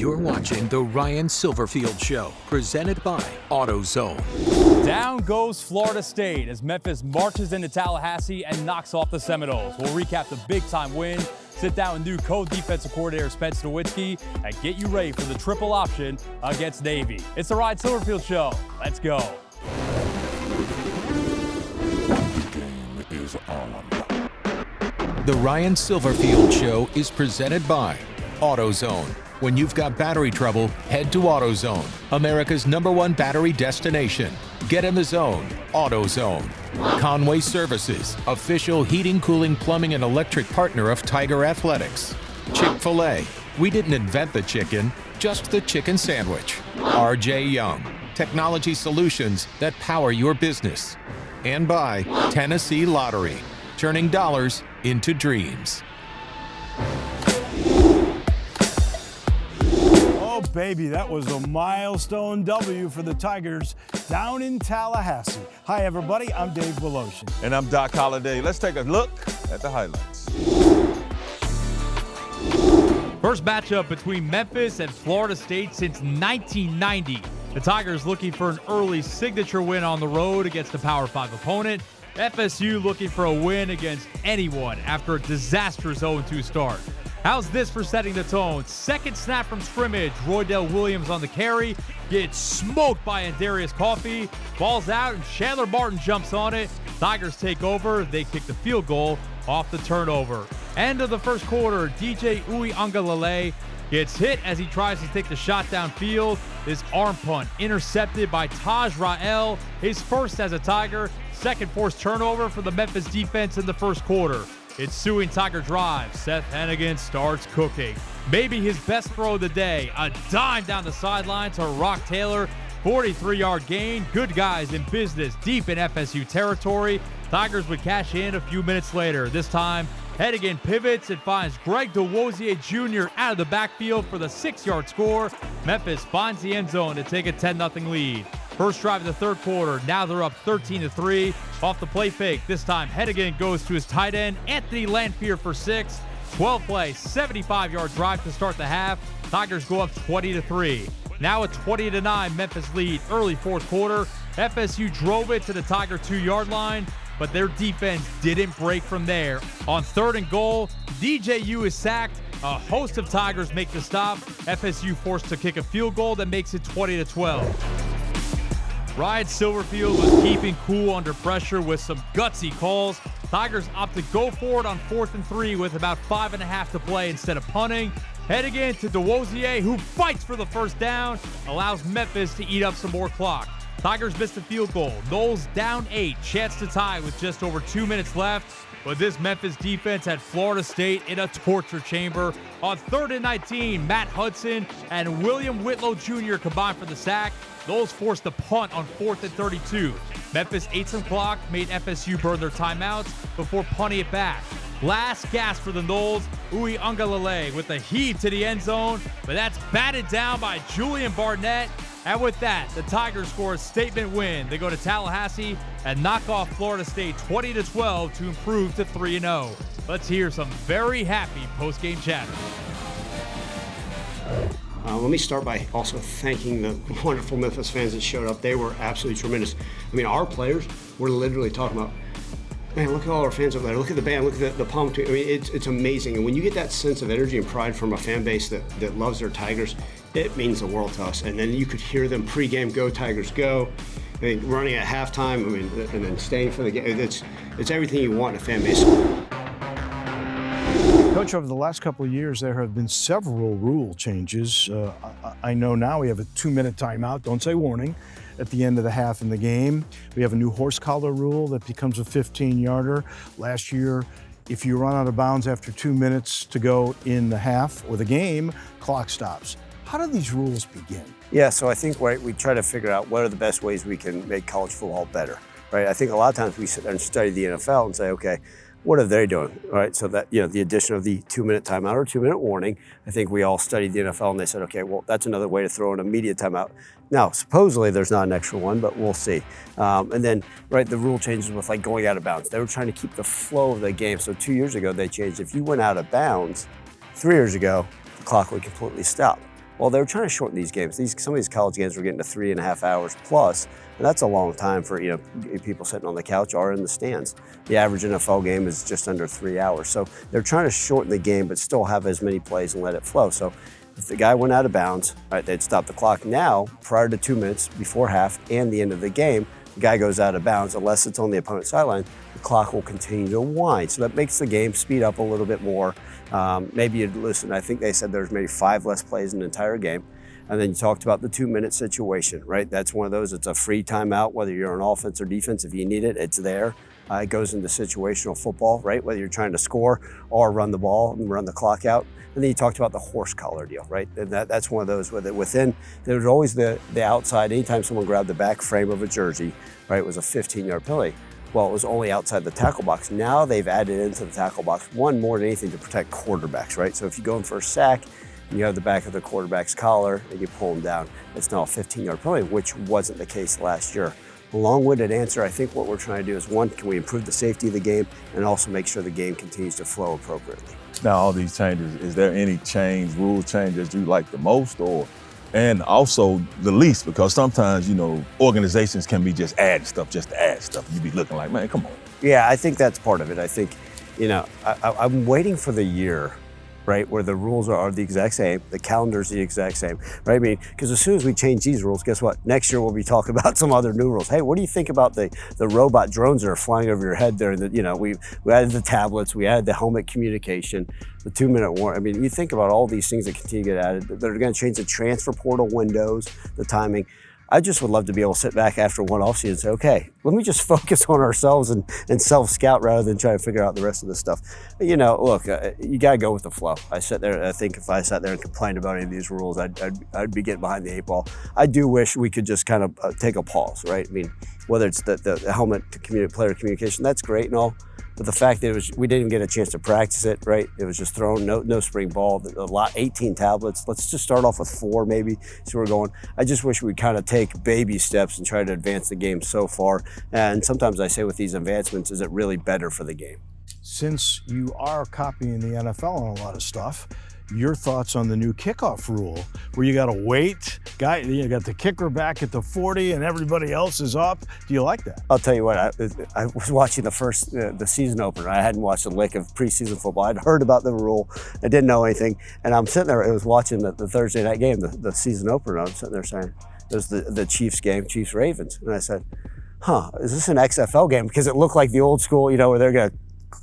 You're watching The Ryan Silverfield Show, presented by AutoZone. Down goes Florida State as Memphis marches into Tallahassee and knocks off the Seminoles. We'll recap the big-time win, sit down with new co-defensive coordinator Spence Nowinsky, and get you ready for the triple option against Navy. It's The Ryan Silverfield Show. Let's go. Game is on. The Ryan Silverfield Show is presented by AutoZone. When you've got battery trouble, head to AutoZone, America's #1 battery destination. Get in the zone, AutoZone. Conway Services, official heating, cooling, plumbing, and electric partner of Tiger Athletics. Chick-fil-A, we didn't invent the chicken, just the chicken sandwich. RJ Young, technology solutions that power your business. And by Tennessee Lottery, turning dollars into dreams. Oh, baby, that was a milestone W for the Tigers down in Tallahassee. Hi, everybody. I'm Dave Woloshin. And I'm Doc Holliday. Let's take a look at the highlights. First matchup between Memphis and Florida State since 1990. The Tigers looking for an early signature win on the road against a Power 5 opponent. FSU looking for a win against anyone after a disastrous 0-2 start. How's this for setting the tone? Second snap from scrimmage. Roydell Williams on the carry. Gets smoked by Andarius Coffey. Ball's out and Chandler Martin jumps on it. Tigers take over. They kick the field goal off the turnover. End of the first quarter. DJ Uiagalelei gets hit as he tries to take the shot downfield. This arm punt intercepted by Taj Rael. His first as a Tiger. Second forced turnover for the Memphis defense in the first quarter. Ensuing Tiger drive, Seth Hennigan starts cooking. Maybe his best throw of the day, a dime down the sideline to Rock Taylor, 43-yard gain. Good guys in business deep in FSU territory. Tigers would cash in a few minutes later. This time, Hennigan pivots and finds Greg DeWosier Jr. out of the backfield for the 6-yard score. Memphis finds the end zone to take a 10-0 lead. First drive of the third quarter, now they're up 13-3. Off the play fake, this time Hennigan goes to his tight end, Anthony Lanphier for 6. 12-play, 75-yard drive to start the half. Tigers go up 20-3. Now a 20-9 Memphis lead early fourth quarter. FSU drove it to the Tiger 2-yard line, but their defense didn't break from there. On third and goal, DJU is sacked. A host of Tigers make the stop. FSU forced to kick a field goal that makes it 20-12. Ryan Silverfield was keeping cool under pressure with some gutsy calls. Tigers opt to go for it on 4th and 3 with about 5.5 to play instead of punting. Head again to DeWosier, who fights for the first down, allows Memphis to eat up some more clock. Tigers missed a field goal. Noles down 8, chance to tie with just over 2 minutes left. But this Memphis defense had Florida State in a torture chamber. On 3rd and 19, Matt Hudson and William Whitlow Jr. combined for the sack. Noles forced a punt on 4th and 32. Memphis ate some clock, made FSU burn their timeouts before punting it back. Last gasp for the Noles, Uiagalelei with a heave to the end zone, but that's batted down by Julian Barnett. And with that, the Tigers score a statement win. They go to Tallahassee and knock off Florida State 20-12 to improve to 3-0. Let's hear some very happy post-game chatter. Let me start by also thanking the wonderful Memphis fans that showed up. They were absolutely tremendous. I mean, our players were literally talking about, man, look at all our fans over there. Look at the band. Look at the palm tree. I mean, it's amazing. And when you get that sense of energy and pride from a fan base that loves their Tigers, it means the world to us. And then you could hear them pregame, "Go Tigers, go!" I mean, running at halftime. I mean, and then staying for the game. It's everything you want in a fan base. Coach, over the last couple of years, there have been several rule changes. I know now we have a 2-minute timeout, don't say warning, at the end of the half in the game. We have a new horse collar rule that becomes a 15-yarder. Last year, if you run out of bounds after 2 minutes to go in the half or the game, clock stops. How do these rules begin? Yeah, so I think we try to figure out what are the best ways we can make college football better, right? I think a lot of times we sit there and study the NFL and say, okay, what are they doing, right? So that, the addition of the 2-minute timeout or 2-minute warning, I think we all studied the NFL and they said, okay, well, that's another way to throw an immediate timeout. Now, supposedly there's not an extra one, but we'll see. And then, right, the rule changes with like going out of bounds. They were trying to keep the flow of the game. So 2 years ago, they changed. If you went out of bounds, 3 years ago, the clock would completely stop. Well, they were trying to shorten these games. Some of these college games were getting to 3.5 hours plus, and that's a long time for people sitting on the couch or in the stands. The average NFL game is just under 3 hours. So they're trying to shorten the game, but still have as many plays and let it flow. So if the guy went out of bounds, right, they'd stop the clock. Now, prior to 2 minutes before half and the end of the game, the guy goes out of bounds, unless it's on the opponent's sideline, the clock will continue to wind. So that makes the game speed up a little bit more. Maybe you'd listen, I think they said there's maybe 5 less plays in the entire game. And then you talked about the 2-minute situation, right? That's one of those, it's a free timeout, whether you're on offense or defense. If you need it, it's there. It goes into situational football, right? Whether you're trying to score or run the ball and run the clock out. And then you talked about the horse collar deal, right? And that's one of those there's always the outside. Anytime someone grabbed the back frame of a jersey, right, it was a 15-yard penalty. Well, it was only outside the tackle box. Now they've added into the tackle box, one more than anything, to protect quarterbacks, right? So if you go in for a sack and you have the back of the quarterback's collar and you pull him down, it's now a 15-yard penalty, which wasn't the case last year. Long-winded answer, I think what we're trying to do is, one, can we improve the safety of the game and also make sure the game continues to flow appropriately? Now, all these changes, is there any rule changes you like the most, and also the least? Because sometimes, organizations can be just adding stuff just to add stuff. You be looking like, man, come on. Yeah, I think that's part of it. I think, I'm waiting for the year, right, where the rules are the exact same, the calendar's the exact same, right? I mean, because as soon as we change these rules, guess what? Next year we'll be talking about some other new rules. Hey, what do you think about the robot drones that are flying over your head there? We added the tablets, we added the helmet communication, the 2-minute warning. I mean, you think about all these things that continue to get added, that are going to change the transfer portal windows, the timing. I just would love to be able to sit back after one offseason and say, okay, let me just focus on ourselves and self-scout rather than try to figure out the rest of this stuff. You got to go with the flow. I think if I sat there and complained about any of these rules, I'd be getting behind the 8 ball. I do wish we could just kind of take a pause, right? I mean, whether it's the helmet to player communication, that's great and all. But the fact that we didn't even get a chance to practice it, right? It was just thrown, no spring ball, 18 tablets. Let's just start off with 4 maybe, see where we're going. I just wish we'd kind of take baby steps and try to advance the game so far. And sometimes I say with these advancements, is it really better for the game? Since you are copying the NFL on a lot of stuff, your thoughts on the new kickoff rule, where you got to wait, you got the kicker back at the 40 and everybody else is up. Do you like that? I'll tell you what, I was watching the season opener. I hadn't watched a lick of preseason football. I'd heard about the rule. I didn't know anything. And I'm sitting there, I was watching the Thursday night game, the season opener. I'm sitting there saying, it was the Chiefs game, Chiefs-Ravens. And I said, is this an XFL game? Because it looked like the old school, where they're going to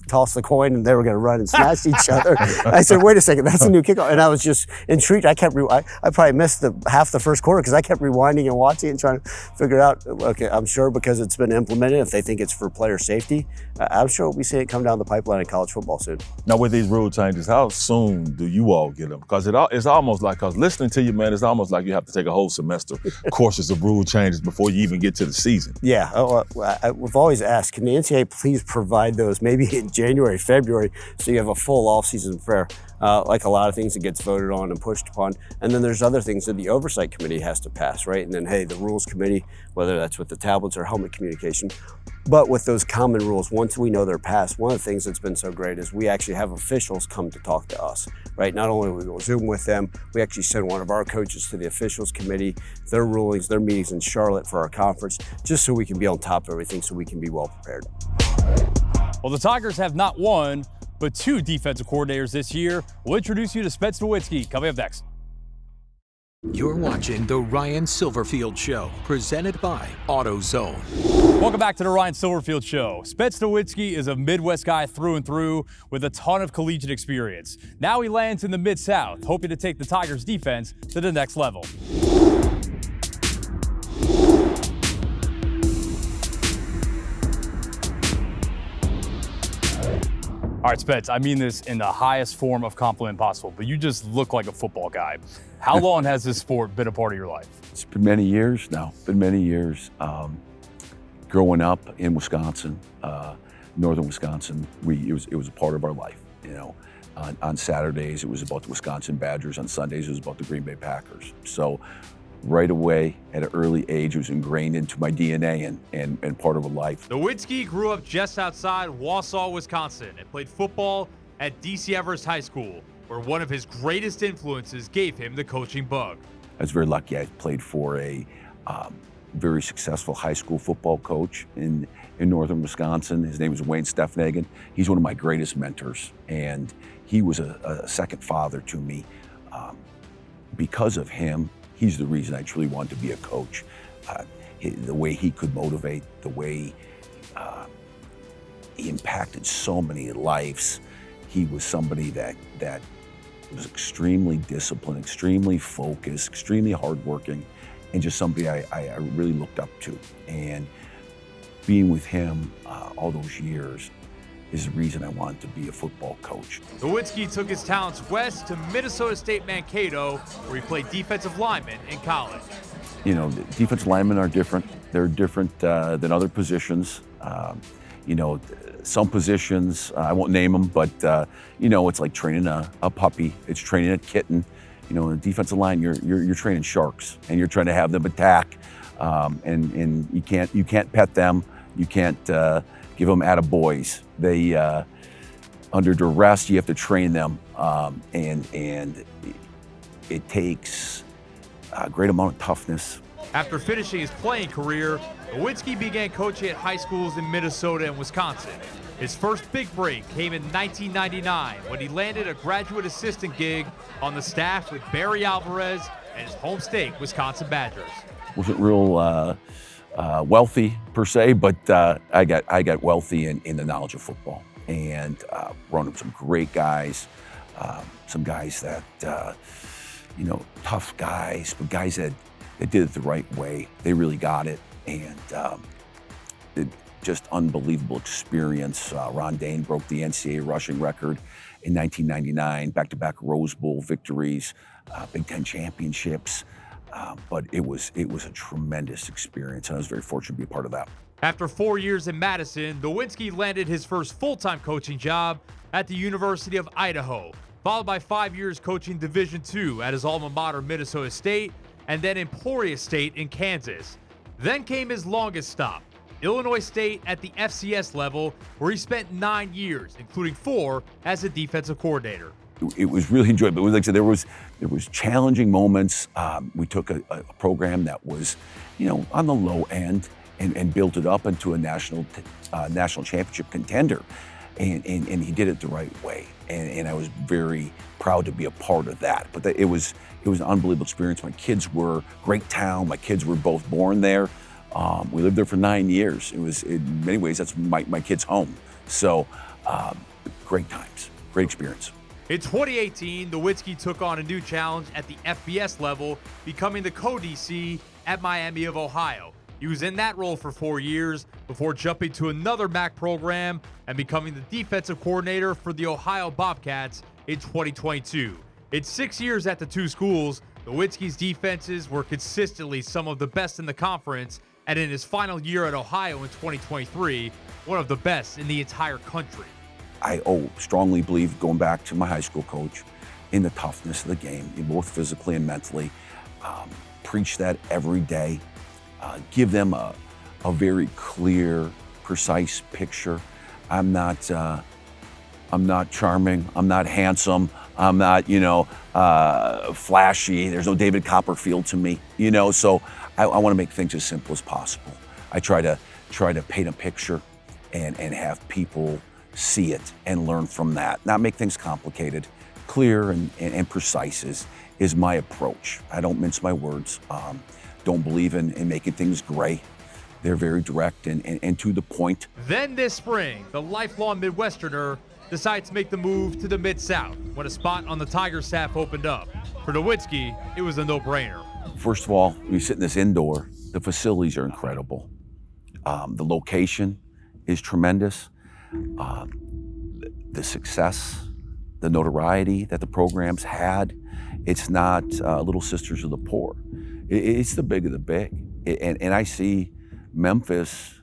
toss the coin and they were going to run and smash each other. I said, wait a second, that's a new kickoff. And I was just intrigued. I probably missed half the first quarter because I kept rewinding and watching and trying to figure it out. Okay, I'm sure because it's been implemented, if they think it's for player safety, I'm sure we'll be seeing it come down the pipeline in college football soon. Now, with these rule changes, how soon do you all get them? Because it's almost like, listening to you, man, it's almost like you have to take a whole semester courses of rule changes before you even get to the season. Yeah, we've always asked, can the NCAA please provide those maybe in January, February, so you have a full off-season prayer, like a lot of things that gets voted on and pushed upon. And then there's other things that the oversight committee has to pass, right? And then, hey, the rules committee, whether that's with the tablets or helmet communication. But with those common rules, once we know they're passed, one of the things that's been so great is we actually have officials come to talk to us, right? Not only will we Zoom with them, we actually send one of our coaches to the officials committee, their rulings, their meetings in Charlotte for our conference, just so we can be on top of everything, so we can be well prepared. Well, the Tigers have not one, but 2 defensive coordinators this year. We'll introduce you to Spence Nowinsky coming up next. You're watching The Ryan Silverfield Show, presented by AutoZone. Welcome back to The Ryan Silverfield Show. Spence Nowinsky is a Midwest guy through and through with a ton of collegiate experience. Now he lands in the Mid-South, hoping to take the Tigers' defense to the next level. All right, Spence, I mean this in the highest form of compliment possible, but you just look like a football guy. How long has this sport been a part of your life? It's been many years now, growing up in Wisconsin, northern Wisconsin, it was a part of our life, On Saturdays, it was about the Wisconsin Badgers. On Sundays, it was about the Green Bay Packers. So right away, at an early age, it was ingrained into my DNA and part of a life. Nowinsky grew up just outside Wausau, Wisconsin, and played football at DC Everest High School, where one of his greatest influences gave him the coaching bug. I was very lucky. I played for a very successful high school football coach in northern Wisconsin. His name was Wayne Steffnagen. He's one of my greatest mentors, and he was a second father to me. Because of him, he's the reason I truly wanted to be a coach. The way he could motivate, the way he impacted so many lives. He was somebody that was extremely disciplined, extremely focused, extremely hardworking, and just somebody I really looked up to. And being with him all those years is the reason I wanted to be a football coach. Nowinsky took his talents west to Minnesota State Mankato, where he played defensive lineman in college. You know, the defensive linemen are different. They're different than other positions. You know, some positions, I won't name them, but you know, it's like training a puppy. It's training a kitten. You know, in the defensive line, you're training sharks, and you're trying to have them attack. And you can't pet them. You can't give them attaboys. They under duress, you have to train them, and it takes a great amount of toughness. After finishing his playing career, Nowinsky began coaching at high schools in Minnesota and Wisconsin. His first big break came in 1999 when he landed a graduate assistant gig on the staff with Barry Alvarez and his home state, Wisconsin Badgers. Wasn't real wealthy per se, but I got wealthy in the knowledge of football, and run up some great guys, some guys that you know, tough guys, but guys that did it the right way. They really got it, and just unbelievable experience. Ron Dane broke the NCAA rushing record in 1999, back-to-back Rose Bowl victories, Big Ten championships. But it was a tremendous experience, and I was very fortunate to be a part of that. After 4 years in Madison, Nowinsky landed his first full-time coaching job at the University of Idaho, followed by 5 years coaching Division II at his alma mater, Minnesota State, and then Emporia State in Kansas. Then came his longest stop, Illinois State at the FCS level, where he spent 9 years, including 4 as a defensive coordinator. It was really enjoyable. Like I said, there was challenging moments. We took a program that was, you know, on the low end and built it up into a national championship contender, and he did it the right way. And I was very proud to be a part of that. But it was an unbelievable experience. My kids were great town. My kids were both born there. We lived there for 9 years. It was, in many ways, that's my kids' home. So great times, great experience. In 2018, Nowinsky took on a new challenge at the FBS level, becoming the co-DC at Miami of Ohio. He was in that role for 4 years before jumping to another MAC program and becoming the defensive coordinator for the Ohio Bobcats in 2022. In 6 years at the two schools, Nowinsky's defenses were consistently some of the best in the conference, and in his final year at Ohio in 2023, one of the best in the entire country. I strongly believe, going back to my high school coach, in the toughness of the game, both physically and mentally. Preach that every day. Give them a very clear, precise picture. I'm not charming. I'm not handsome. I'm not, flashy. There's no David Copperfield to me, So I want to make things as simple as possible. I try to paint a picture and have people see it and learn from that. Not make things complicated. Clear and precise is my approach. I don't mince my words. Don't believe in making things gray. They're very direct and to the point. Then this spring, the lifelong Midwesterner decides to make the move to the Mid-South when a spot on the Tiger staff opened up. For Nowinsky, it was a no-brainer. First of all, when you sit in this indoor, the facilities are incredible. The location is tremendous. The success, the notoriety that the program's had, it's not Little Sisters of the Poor. It's the big of the big. And I see Memphis,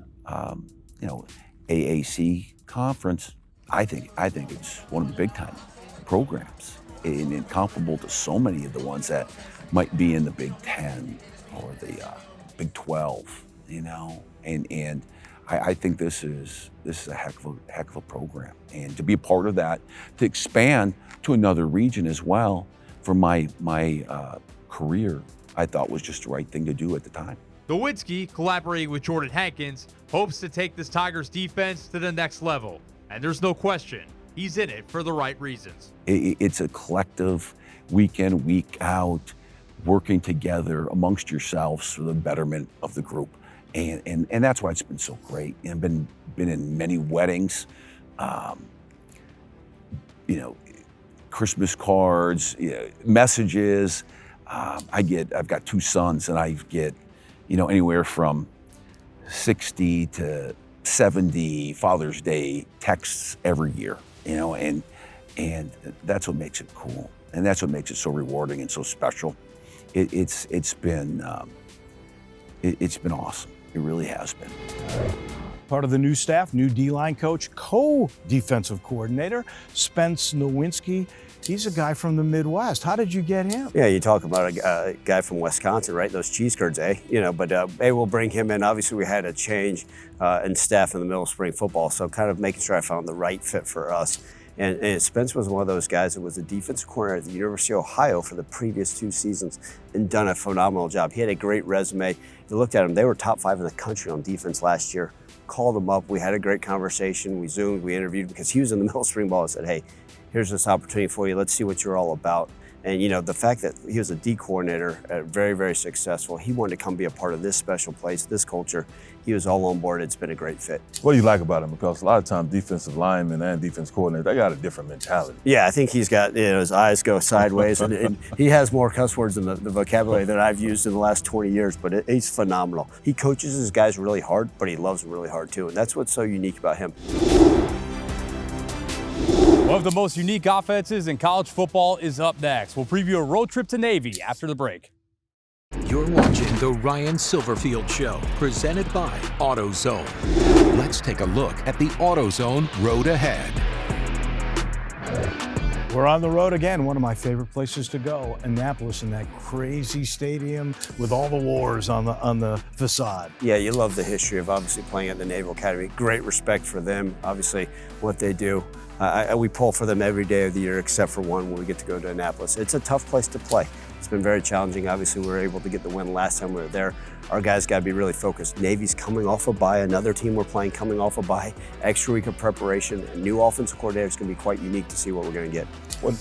AAC conference, I think it's one of the big time programs and comparable to so many of the ones that might be in the Big Ten or the Big 12, and I think this is a heck of a program, and to be a part of that, to expand to another region as well for my career, I thought was just the right thing to do at the time. Nowinsky, collaborating with Jordan Hankins, hopes to take this Tigers defense to the next level, and there's no question he's in it for the right reasons. It's a collective, week in, week out, working together amongst yourselves for the betterment of the group. And that's why it's been so great. And been in many weddings, Christmas cards, messages. I've got 2 sons, and I get, anywhere from 60 to 70 Father's Day texts every year. And that's what makes it cool, and that's what makes it so rewarding and so special. It's been awesome. It really has been. Part of the new staff, new D-line coach, co-defensive coordinator, Spence Nowinsky. He's a guy from the Midwest. How did you get him? Yeah, you talk about a guy from Wisconsin, right? Those cheese curds, eh? But we'll bring him in. Obviously, we had a change in staff in the middle of spring football, so kind of making sure I found the right fit for us. And Spence was one of those guys that was a defensive coordinator at the University of Ohio for the previous 2 seasons and done a phenomenal job. He had a great resume. You looked at him, they were top 5 in the country on defense last year. Called him up, we had a great conversation, we Zoomed, we interviewed him because he was in the middle of spring ball and said, hey, here's this opportunity for you, let's see what you're all about. And the fact that he was a D coordinator, very, very successful, he wanted to come be a part of this special place, this culture. He was all on board. It's been a great fit. What do you like about him? Because a lot of times defensive linemen and defense coordinators, they got a different mentality. Yeah, I think he's got, his eyes go sideways, and he has more cuss words in the vocabulary that I've used in the last 20 years, but he's phenomenal. He coaches his guys really hard, but he loves them really hard too, and that's what's so unique about him. One of the most unique offenses in college football is up next. We'll preview a road trip to Navy after the break. You're watching The Ryan Silverfield Show, presented by AutoZone. Let's take a look at the AutoZone road ahead. We're on the road again, one of my favorite places to go, Annapolis, in that crazy stadium with all the wars on the facade. Yeah, you love the history of obviously playing at the Naval Academy. Great respect for them, obviously what they do. We pull for them every day of the year except for one when we get to go to Annapolis. It's a tough place to play. It's been very challenging. Obviously, we were able to get the win last time we were there. Our guys got to be really focused. Navy's coming off a bye. Another team we're playing coming off a bye. Extra week of preparation. A new offensive coordinator is going to be quite unique to see what we're going to get.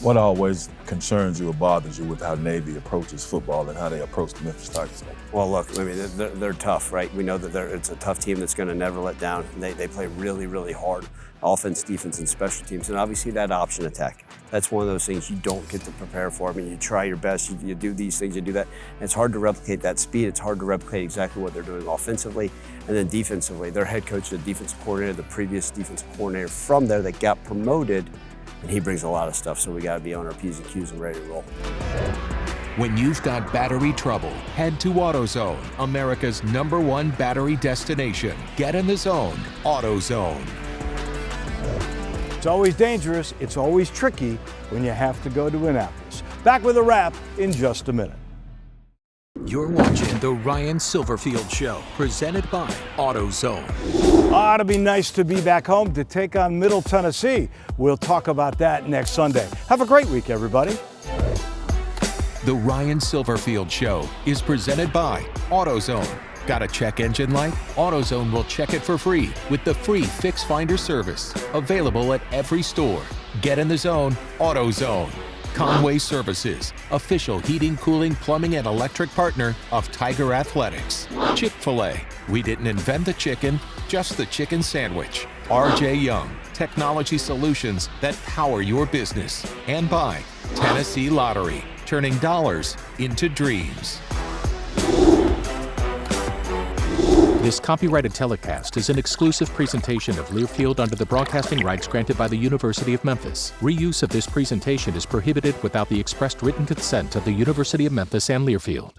What always concerns you or bothers you with how Navy approaches football and how they approach the Memphis Tigers? Well, look, I mean, they're tough, right? We know that it's a tough team that's going to never let down. They play really, really hard. Offense, defense, and special teams, and obviously that option attack. That's one of those things you don't get to prepare for. I mean, you try your best, you do these things, you do that. And it's hard to replicate that speed. It's hard to replicate exactly what they're doing offensively. And then defensively, their head coach, the defensive coordinator, the previous defensive coordinator from there that got promoted, and he brings a lot of stuff, so we got to be on our P's and Q's and ready to roll. When you've got battery trouble, head to AutoZone, America's #1 battery destination. Get in the zone, AutoZone. It's always dangerous, it's always tricky when you have to go to Annapolis. Back with a wrap in just a minute. You're watching The Ryan Silverfield Show, presented by AutoZone. Ought to be nice to be back home to take on Middle Tennessee. We'll talk about that next Sunday. Have a great week, everybody. The Ryan Silverfield Show is presented by AutoZone. Got a check engine light? AutoZone will check it for free with the free Fix Finder service. Available at every store. Get in the zone, AutoZone. Conway Services, official heating, cooling, plumbing, and electric partner of Tiger Athletics. Chick-fil-A, we didn't invent the chicken, just the chicken sandwich. R.J. Young, technology solutions that power your business. And by Tennessee Lottery, turning dollars into dreams. This copyrighted telecast is an exclusive presentation of Learfield under the broadcasting rights granted by the University of Memphis. Reuse of this presentation is prohibited without the expressed written consent of the University of Memphis and Learfield.